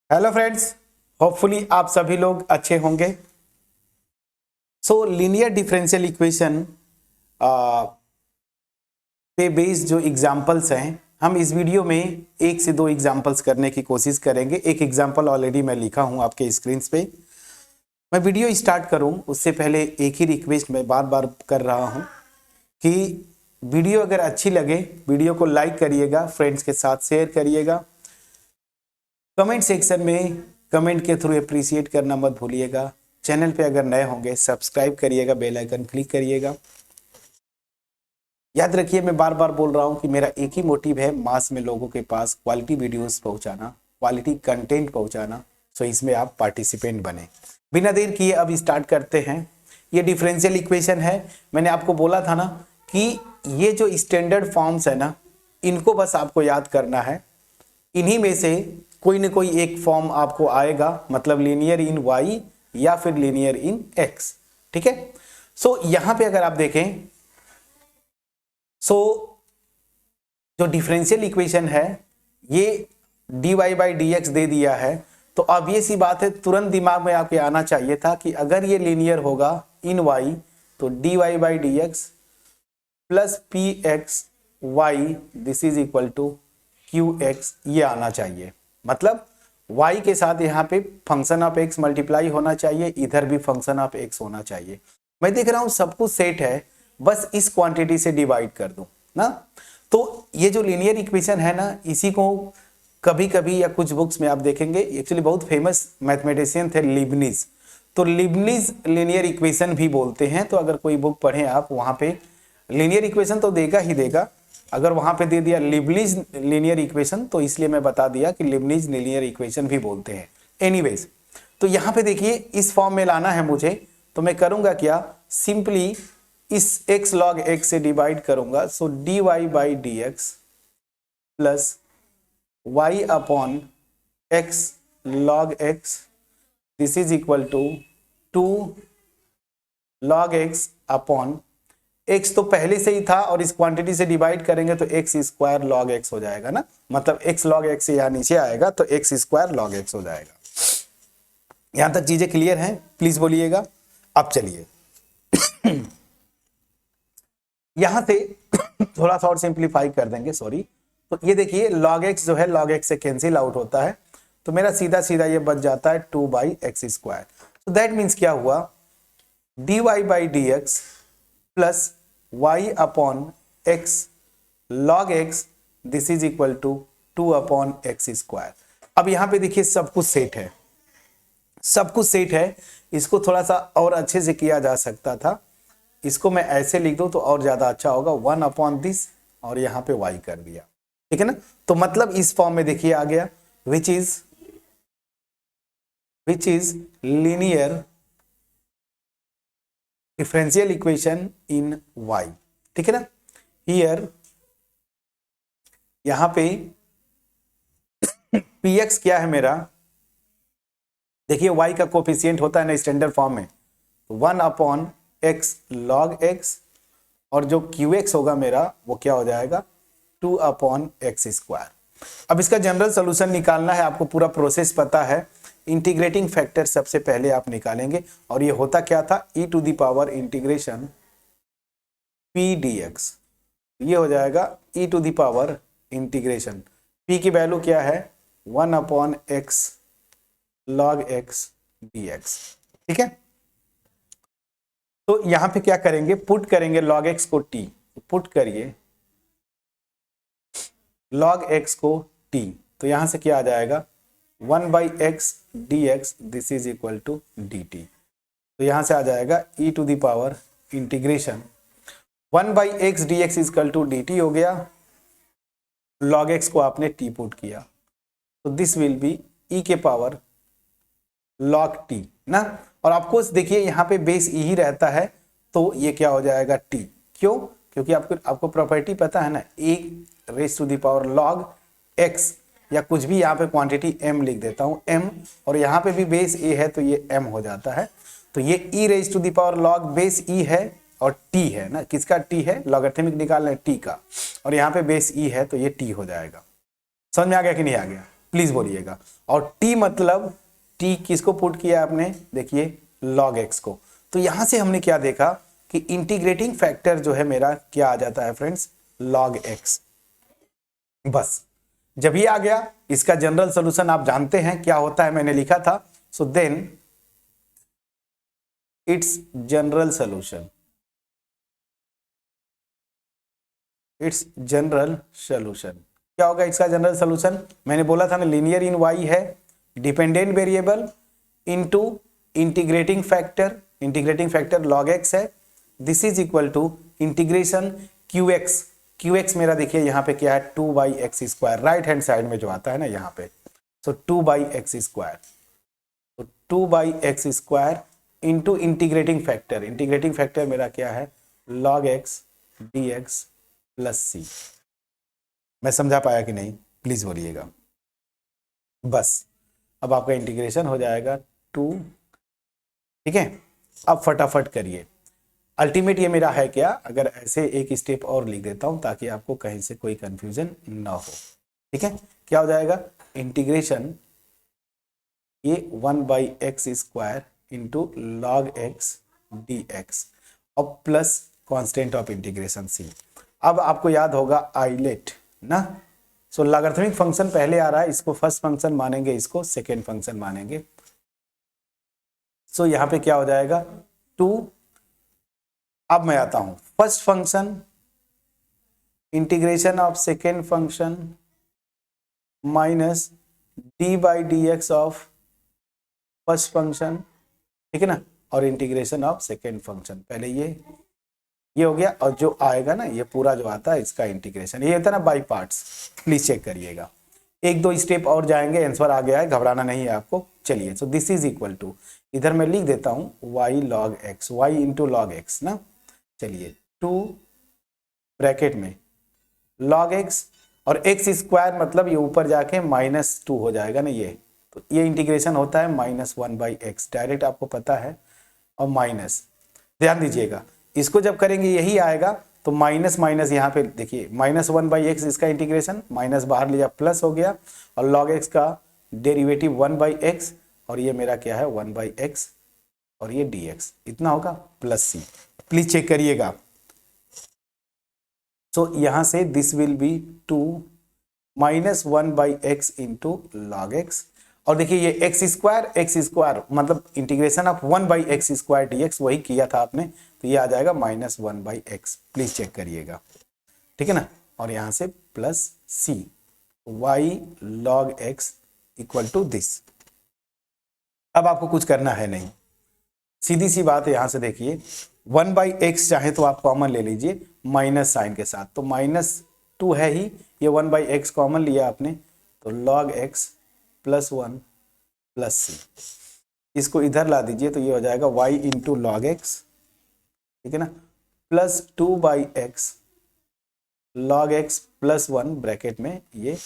Hello friends, hopefully आप सभी लोग अच्छे होंगे। सो लीनियर डिफरेंशियल इक्वेशन पे बेस्ड जो एग्जांपल्स हैं, हम इस वीडियो में एक से दो एग्जांपल्स करने की कोशिश करेंगे। एक एग्जांपल ऑलरेडी मैं लिखा हूं आपके स्क्रीन पे। मैं वीडियो स्टार्ट करूं उससे पहले एक ही रिक्वेस्ट मैं बार बार कर रहा हूं कि वीडियो अगर अच्छी लगे वीडियो को लाइक करिएगा, फ्रेंड्स के साथ शेयर करिएगा, कमेंट सेक्शन में कमेंट के थ्रू अप्रिशिएट करना मत भूलिएगा। चैनल पे अगर नए होंगे सब्सक्राइब करिएगा, बेल आइकन क्लिक करिएगा। याद रखिए, मैं बार बार बोल रहा हूं कि मेरा एक ही मोटिव है, मास में लोगों के पास क्वालिटी वीडियोस पहुंचाना, क्वालिटी कंटेंट पहुंचाना। सो इसमें आप पार्टिसिपेंट बने। बिना देर किए अब स्टार्ट करते हैं। ये डिफरेंशियल इक्वेशन है। मैंने आपको बोला था ना कि ये जो स्टैंडर्ड फॉर्म्स है ना, इनको बस आपको याद करना है। इन्हीं में से कोई ना कोई एक फॉर्म आपको आएगा, मतलब लीनियर इन y या फिर लीनियर इन x। ठीक है। सो यहां पे अगर आप देखें, जो डिफरेंशियल इक्वेशन है ये dy बाई डी एक्स दे दिया है। तो अब ये सी बात है, तुरंत दिमाग में आपके आना चाहिए था कि अगर ये लीनियर होगा इन y तो dy by d x plus p x y this is equal to q x, ये आना चाहिए। मतलब y के साथ यहाँ पे फंक्शन ऑफ x मल्टीप्लाई होना चाहिए, इधर भी फंक्शन ऑफ x होना चाहिए। मैं देख रहा हूं सब कुछ सेट है, बस इस क्वांटिटी से डिवाइड कर दूं ना। तो ये जो लीनियर इक्वेशन है ना, इसी को कभी कभी या कुछ बुक्स में आप देखेंगे, एक्चुअली बहुत फेमस मैथमेटिशियन थे लीबनिज, तो लीबनिज लीनियर इक्वेशन भी बोलते हैं। तो अगर कोई बुक पढ़े आप, वहां पे लीनियर इक्वेशन तो देगा ही देगा। अगर वहां पे दे दिया लीबनिज लीनियर इक्वेशन, तो इसलिए मैं बता दिया कि लीबनिज लीनियर इक्वेशन भी बोलते हैं। एनीवेज, तो यहां पे देखिए इस फॉर्म में लाना है मुझे, तो मैं करूंगा क्या, सिंपली इस x log x से डिवाइड करूंगा। So dy by d x plus y upon x log x this is equal to 2 log x upon x तो पहले से ही था और इस क्वांटिटी से डिवाइड करेंगे तो x स्क्वायर log x हो जाएगा ना। मतलब x log x से यहां नीचे आएगा तो x स्क्वायर log x हो जाएगा। यहां तक चीजें क्लियर हैं? प्लीज बोलिएगा। अब चलिए यहां से थोड़ा सा और सिंप्लीफाई कर देंगे, सॉरी। तो ये देखिए log x जो है log x से कैंसिल आउट होता है, तो मेरा सीधा सीधा ये बच जाता है 2 बाई एक्स स्क्वायर। तो दैट मीन्स क्या हुआ, dy by d x plus y upon x log x this is equal to 2 upon x square. अब यहां पे देखिए सब कुछ सेट है, सब कुछ सेट है। इसको थोड़ा सा और अच्छे से किया जा सकता था। इसको मैं ऐसे लिख दूं तो और ज्यादा अच्छा होगा, 1 अपॉन दिस और यहां पे y कर दिया। ठीक है ना। तो मतलब इस फॉर्म में देखिए आ गया, which is linear differential equation in y। ठीक है ना। हियर यहां पे px क्या है मेरा, देखिए y का कोफिशिएंट होता है ना स्टैंडर्ड फॉर्म में, 1 अपॉन x log x, और जो qx होगा मेरा वो क्या हो जाएगा, 2 अपॉन एक्स स्क्वायर। अब इसका जनरल सोल्यूशन निकालना है, आपको पूरा प्रोसेस पता है। इंटीग्रेटिंग फैक्टर सबसे पहले आप निकालेंगे, और ये होता क्या था, e to the power integration p dx, ये हो जाएगा e to the power integration p की वैल्यू क्या है, 1 upon x log x dx। ठीक है। तो यहां पे क्या करेंगे, पुट करेंगे log x को t, पुट करिए log x को t, तो यहां से क्या आ जाएगा, 1 by x d x this is equal to d t. तो यहां से आ जाएगा e to the power integration 1 by x d x equal to d t हो गया, log x को आपने t पुट किया, तो दिस विल बी e के पावर log t ना। और आपको देखिए यहाँ पे बेस e ही रहता है, तो ये क्या हो जाएगा t। क्यों? क्योंकि आपको प्रॉपर्टी पता है ना, e raise to the power log x, या कुछ भी यहाँ पे क्वांटिटी m लिख देता हूँ m, और यहाँ पे भी बेस a है तो ये m हो जाता है। तो ये e raise to the power log base e है और t है ना, किसका t है, लॉगरिथमिक निकालना है t का, और यहाँ पे बेस e है तो ये t हो जाएगा। समझ में आ गया कि नहीं आ गया? प्लीज बोलिएगा। और t मतलब t किसको पुट किया आपने, देखिए log x को। तो यहां से हमने क्या देखा कि इंटीग्रेटिंग फैक्टर जो है मेरा क्या आ जाता है फ्रेंड्स, log x। बस जब ये आ गया, इसका जनरल सॉल्यूशन आप जानते हैं क्या होता है, मैंने लिखा था। So then its general solution, its general solution क्या होगा इसका जनरल सॉल्यूशन, मैंने बोला था ना लीनियर इन y है, dependent variable into integrating factor log x है। This is equal to integration qx, qx मेरा देखिए यहाँ पे क्या है 2/x², राइट हैंड साइड में जो आता है ना यहाँ पे, सो 2/x², तो 2/x² इंटू इंटीग्रेटिंग फैक्टर मेरा क्या है log x dx plus c। मैं समझा पाया कि नहीं, प्लीज बोलिएगा। बस अब आपका इंटीग्रेशन हो जाएगा 2, ठीक है। अब फटाफट करिए, अल्टीमेट ये मेरा है क्या, अगर ऐसे एक स्टेप और लिख देता हूं ताकि आपको कहीं से कोई कंफ्यूजन ना हो, ठीक है। क्या हो जाएगा, इंटीग्रेशन ये 1/x² into log x dx और plus constant of integration c। अब आपको याद होगा आइलेट ना, सो लॉगरिथमिक फंक्शन पहले आ रहा है, इसको फर्स्ट फंक्शन मानेंगे, इसको सेकेंड फंक्शन मानेंगे। सो यहां पे क्या हो जाएगा 2। अब मैं आता हूं first function integration of second function minus d/dx of first function, ठीक है ना, और इंटीग्रेशन ऑफ सेकेंड फंक्शन। पहले ये हो गया, और जो आएगा ना ये पूरा जो आता है इसका इंटीग्रेशन, ये होता है ना बाई पार्ट्स। प्लीज चेक करिएगा, एक दो स्टेप और जाएंगे, आंसर आ गया है, घबराना नहीं है आपको। चलिए, so this is equal to, इधर मैं लिख देता हूं y log x, y into log x ना। चलिए 2 ब्रैकेट में log x और x² मतलब ये ऊपर जाके -2 हो जाएगा ना ये, तो ये इंटीग्रेशन होता है -1/x, डायरेक्ट आपको पता है। और माइनस, ध्यान दीजिएगा इसको जब करेंगे यही आएगा, तो माइनस माइनस यहाँ पे देखिए -1/x इसका इंटीग्रेशन, माइनस बाहर लिया प्लस हो गया, और log x का डेरिवेटिव 1/x, और ये मेरा क्या है 1/x, और ये dx इतना होगा प्लस c। प्लीज चेक करिएगा। तो यहां से this will B 2 -1/x into log x, और देखिए ये x² मतलब इंटीग्रेशन ऑफ 1/x² dx वही किया था आपने, तो ये आ जाएगा -1/x। प्लीज चेक करिएगा, ठीक है ना, और यहां से plus c, y log x equal to this. अब आपको कुछ करना है नहीं, सीधी सी बात है। यहां से देखिए 1/x चाहे तो आप कॉमन ले लीजिए माइनस साइन के साथ, तो -2 है ही, ये 1/x कॉमन लिया आपने, तो log x plus 1 plus c, इसको इधर ला दीजिए तो ये हो जाएगा y इंटू log x, ठीक है ना, plus 2/x log x plus 1 bracket में ये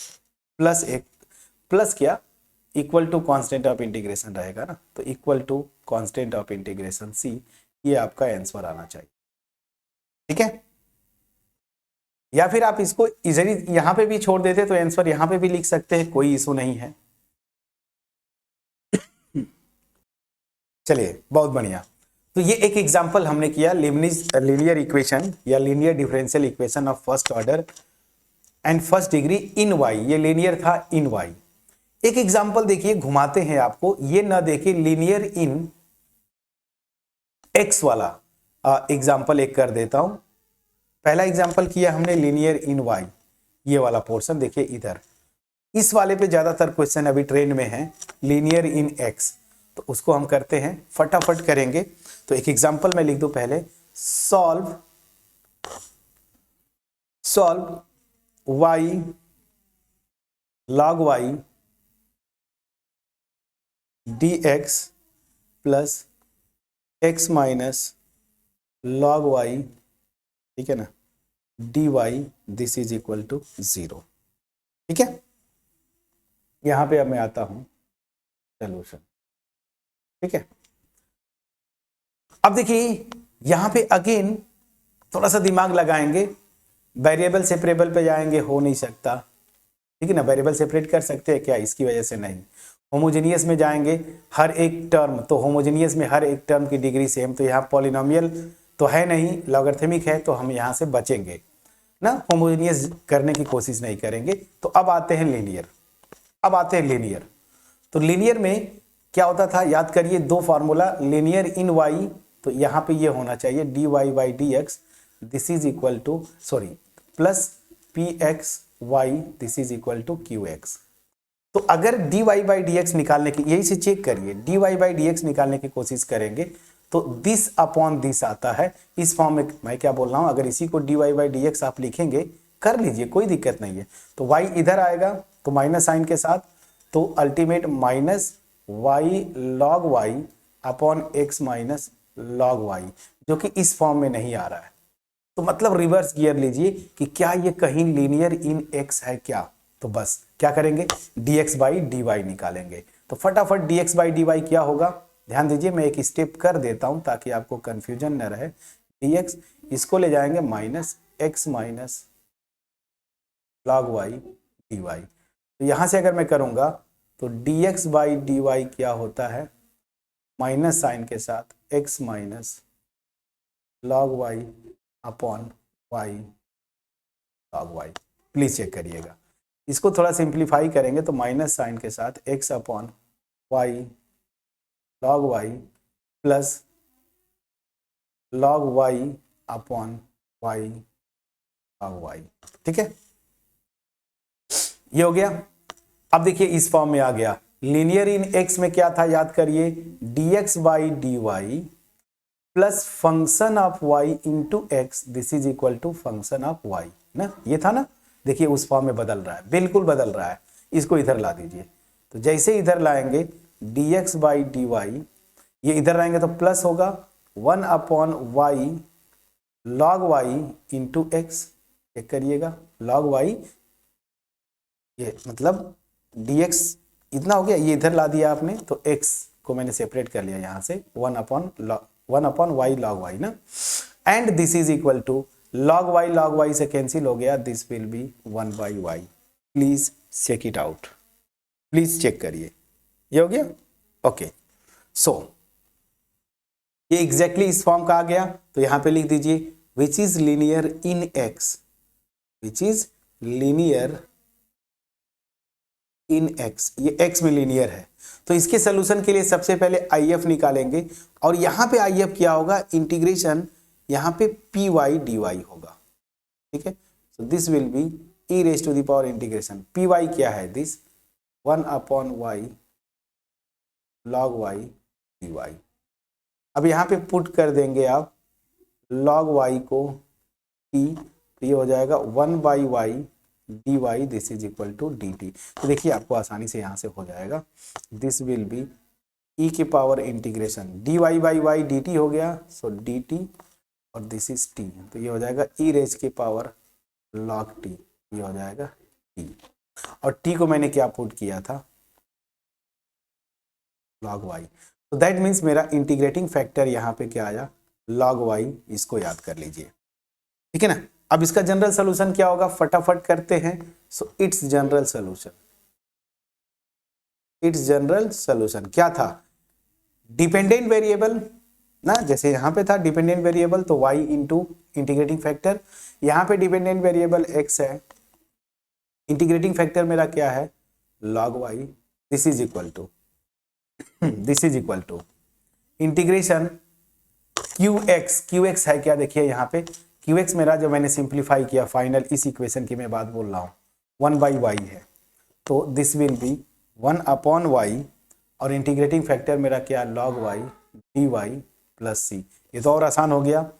प्लस 1, प्लस क्या equal to constant of integration रहेगा ना, तो equal to constant of integration c, ये आपका आंसर आना चाहिए, ठीक है। या फिर आप इसको इजरी यहां पे भी छोड़ देते तो आंसर यहां पे भी लिख सकते हैं, कोई इशू नहीं है। चलिए बहुत बढ़िया, तो ये एक एग्जांपल हमने किया लीबनिज लीनियर इक्वेशन या linear differential equation of first order and first degree in y, ये लीनियर था इन y। एक एग्जांपल देखिए, घुमाते हैं आपको, ये ना देखिए लीनियर इन x वाला एग्जांपल एक कर देता हूं। पहला एग्जांपल किया हमने लीनियर इन y, ये वाला पोर्शन देखिए इधर, इस वाले पे ज्यादातर क्वेश्चन अभी ट्रेंड में है लीनियर इन x, तो उसको हम करते हैं, फटाफट करेंगे। तो एक एग्जांपल मैं लिख दूं पहले, solve y log y dx plus x minus log y, ठीक है ना, dy, this is equal to 0, ठीक है। यहां पे अब मैं आता हूं सॉल्यूशन, ठीक है। अब देखिए यहां पे अगेन थोड़ा सा दिमाग लगाएंगे, वेरिएबल सेपरेबल पे जाएंगे, हो नहीं सकता, ठीक है ना, वेरिएबल सेपरेट कर सकते हैं क्या, इसकी वजह से नहीं। होमोजेनियस में जाएंगे हर एक टर्म, तो होमोजेनियस में हर एक टर्म की डिग्री सेम, तो यहाँ पॉलिनोमियल तो है नहीं, लॉगरिथमिक है, तो हम यहाँ से बचेंगे ना, होमोजेनियस करने की कोशिश नहीं करेंगे। तो अब आते हैं लीनियर। अब आते हैं लीनियर। तो लीनियर में क्या होता था, याद करिए, दो फार्मूला, लीनियर इन वाई, तो यहाँ पे ये होना चाहिए dy by d x, this is equal to sorry plus p x y, this is equal to q x. तो अगर dy बाई डी एक्स निकालने की, यही से चेक करिए, dy बाई डी एक्स निकालने की कोशिश करेंगे तो दिस अपॉन दिस आता है इस फॉर्म में। मैं क्या बोल रहा हूं, अगर इसी को dy बाई डी एक्स आप लिखेंगे, कर लीजिए, कोई दिक्कत नहीं है। तो y इधर आएगा तो माइनस साइन के साथ, तो ultimate minus y log y upon x minus log y, जो कि इस फॉर्म में नहीं आ रहा है। तो मतलब रिवर्स गियर लीजिए कि क्या ये कहीं लीनियर इन x है क्या, तो बस क्या करेंगे, dx बाई डी वाई निकालेंगे। तो फटाफट dx बाई डी वाई क्या होगा, ध्यान दीजिए, मैं एक स्टेप कर देता हूं ताकि आपको कंफ्यूजन न रहे। dx इसको ले जाएंगे minus x minus log y D y. तो यहां से अगर मैं करूंगा तो dx बाई डी वाई क्या होता है, माइनस साइन के साथ x minus log y upon y log y। Please check करिएगा, इसको थोड़ा सिंप्लीफाई करेंगे तो माइनस साइन के साथ x upon y log y plus log y upon y log y। ठीक है, ये हो गया। अब देखिए इस फॉर्म में आ गया, लीनियर इन x में क्या था, याद करिए, dx by d Y plus function of y into x, this is equal to function of y ना, ये था ना। देखिए उस फॉर्म में बदल रहा है, बिल्कुल बदल रहा है, इसको इधर ला दीजिए। तो जैसे इधर लाएंगे dx बाई डी वाई, ये इधर लाएंगे तो प्लस होगा 1 upon y log y into x, check करिएगा log y, ये मतलब dx इतना हो गया, ये इधर ला दिया आपने, तो x को मैंने सेपरेट कर लिया यहाँ से 1 अपॉन वाई log y ना, and this is equal to log y से कैंसिल हो गया, this will be 1 by y. Please check it out, please check करिए, ये हो गया। ओके, सो ये एग्जैक्टली इस फॉर्म का आ गया, तो यहां पे लिख दीजिए which is linear in x, which is linear in x, ये x में लीनियर है। तो इसके सोल्यूशन के लिए सबसे पहले IF निकालेंगे, और यहां पे IF क्या होगा, इंटीग्रेशन, यहां पे पी वाई डी वाई होगा। ठीक है, so this will be e raise to the power integration, p y क्या है, दिस 1 upon y log y D y. अब यहाँ पे पुट कर देंगे आप log y को t, तो ये हो जाएगा 1 by y d y, this is equal to d t. तो देखिए आपको आसानी से यहाँ से हो जाएगा, दिस विल बी e के power integration d y by y d t हो गया, सो डी टी, और दिस इज t, तो ये हो जाएगा e रेज के पावर log t, ये हो जाएगा t, और t को मैंने क्या पुट किया था, log y। तो दैट मीन्स मेरा इंटीग्रेटिंग फैक्टर यहाँ पे क्या आया, log y, इसको याद कर लीजिए। ठीक है ना, अब इसका जनरल सोल्यूशन क्या होगा, फटाफट करते हैं। So its general solution, its general solution क्या था, डिपेंडेंट वेरिएबल ना, जैसे यहां पे था डिपेंडेंट वेरिएबल तो y इंटू इंटीग्रेटिंग फैक्टर, यहां पे डिपेंडेंट वेरिएबल x है, इंटीग्रेटिंग फैक्टर मेरा क्या है log y, this is equal to integration qx है क्या, देखिए यहाँ पे qx मेरा जो मैंने सिंप्लीफाई किया फाइनल, इस इक्वेशन की मैं बात बोल रहा हूँ, 1 बाई वाई है, तो this will be 1 upon Y, और इंटीग्रेटिंग फैक्टर मेरा क्या, log y D Y plus C. ये तो और आसान हो गया,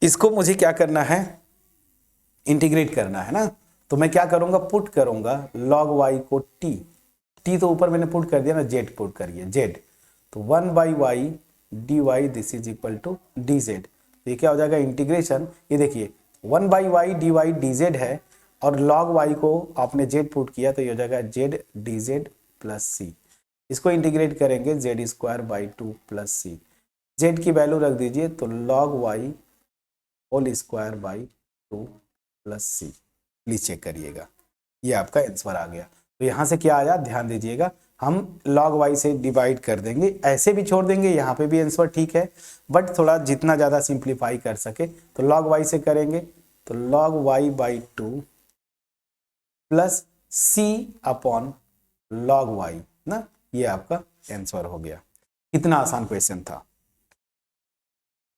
इसको मुझे क्या करना है, इंटीग्रेट करना है ना, तो मैं क्या करूंगा, पुट करूंगा log y को t तो ऊपर मैंने पुट कर दिया ना, z पुट करिए z, तो 1 by y d y, this is equal to d z. ये क्या हो जाएगा, इंटीग्रेशन, ये देखिए 1 by y d y d z है, और log y को आपने z पुट किया, तो ये हो जाएगा z d z plus c. इसको इंटीग्रेट करेंगे z square by 2 plus c, z की वैल्यू रख दीजिए, तो log y whole square by 2 plus c. Please check करिएगा, ये आपका आंसर आ गया। तो यहाँ से क्या आया, ध्यान दीजिएगा, हम log y से डिवाइड कर देंगे, ऐसे भी छोड़ देंगे, यहाँ पे भी आंसर ठीक है, बट थोड़ा जितना ज़्यादा सिंप्लीफाई कर सके तो log y से करेंगे, तो log y by 2 plus c upon log y ना, ये आपका आंसर हो गया। कितना आसान क्वेश्चन था।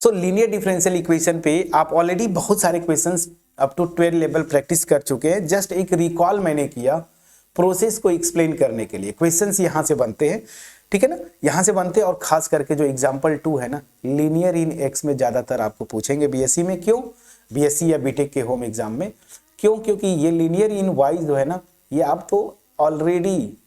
सो लीनियर डिफरेंशियल इक्वेशन पे आप ऑलरेडी बहुत सारे questions up to 12 level practice कर चुके हैं। जस्ट एक रिकॉल मैंने किया प्रोसेस को एक्सप्लेन करने के लिए। क्वेश्चंस यहां से बनते हैं, ठीक है ना, यहां से बनते हैं, और खास करके जो एग्जांपल 2 है ना, लीनियर इन एक्स में ज्यादातर आपको पूछेंगे बीएससी में। क्यों? बीएससी या बीटेक के होम एग्जाम में क्यों? क्योंकि ये लीनियर इन वाई जो है ना, ये आप तो ऑलरेडी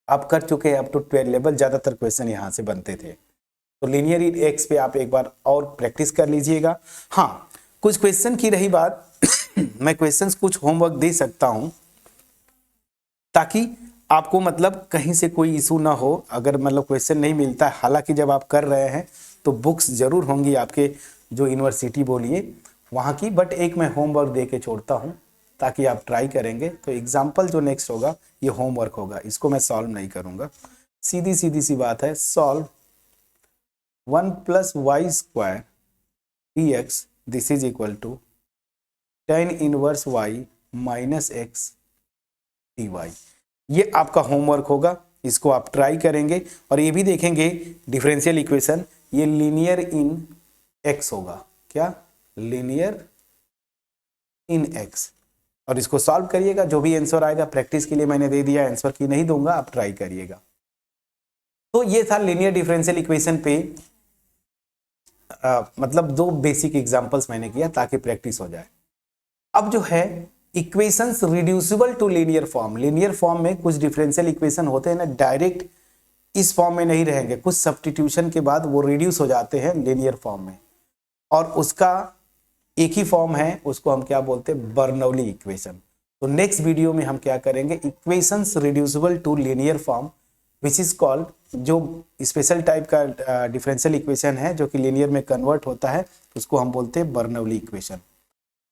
आप कर चुके हैं अप टू 12 लेवल, ज्यादातर क्वेश्चन यहां से बनते थे। तो लीनियर इन एक्स पे आप एक बार और प्रैक्टिस कर लीजिएगा। हाँ, कुछ क्वेश्चन की रही बात मैं क्वेश्चंस कुछ होमवर्क दे सकता हूं ताकि आपको मतलब कहीं से कोई इशू ना हो अगर मतलब क्वेश्चन नहीं मिलता है। हालांकि जब आप कर रहे हैं तो बुक्स जरूर होंगी आपके जो यूनिवर्सिटी बोलिए वहाँ की, बट एक मैं होमवर्क दे के छोड़ता हूँ ताकि आप ट्राई करेंगे। तो एग्जाम्पल जो नेक्स्ट होगा ये होमवर्क होगा, इसको मैं सॉल्व नहीं करूँगा। सीधी सीधी सी बात है, solve 1 plus y square d x this is equal to tan inverse y minus x d y. ये आपका होमवर्क होगा, इसको आप ट्राई करेंगे और ये भी देखेंगे डिफरेंशियल इक्वेशन ये लीनियर इन x होगा। क्या? लीनियर इन x। और इसको सॉल्व करिएगा, जो भी आंसर आएगा प्रैक्टिस के लिए मैंने दे दिया, आंसर की नहीं दूंगा, आप ट्राई करिएगा। तो ये था लीनियर डिफरेंशियल इक्वेशन पे मतलब 2 बेसिक एग्जांपल्स मैंने किया ताकि प्रैक्टिस हो जाए। अब जो है equations reducible to linear form, linear form में कुछ डिफरेंशियल इक्वेशन होते हैं ना, डायरेक्ट इस फॉर्म में नहीं रहेंगे, कुछ सब्स्टिट्यूशन के बाद वो रिड्यूस हो जाते हैं लीनियर फॉर्म में, और उसका एक ही फॉर्म है, उसको हम क्या बोलते हैं, बर्नौली इक्वेशन। तो नेक्स्ट वीडियो में हम क्या करेंगे, equations reducible to linear form which is called, जो स्पेशल टाइप का डिफरेंशियल इक्वेशन है जो कि लीनियर में कन्वर्ट होता है, उसको हम बोलते हैं बर्नौली इक्वेशन।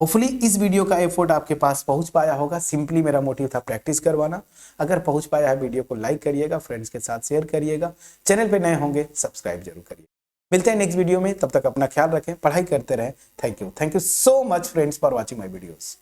होपफुली इस वीडियो का एफर्ट आपके पास पहुंच पाया होगा। सिंपली मेरा मोटिव था प्रैक्टिस करवाना। अगर पहुंच पाया है वीडियो को लाइक करिएगा, फ्रेंड्स के साथ शेयर करिएगा, चैनल पे नए होंगे सब्सक्राइब जरूर करिए। मिलते हैं नेक्स्ट वीडियो में, तब तक अपना ख्याल रखें, पढ़ाई करते रहें। Thank you so much friends for watching my videos.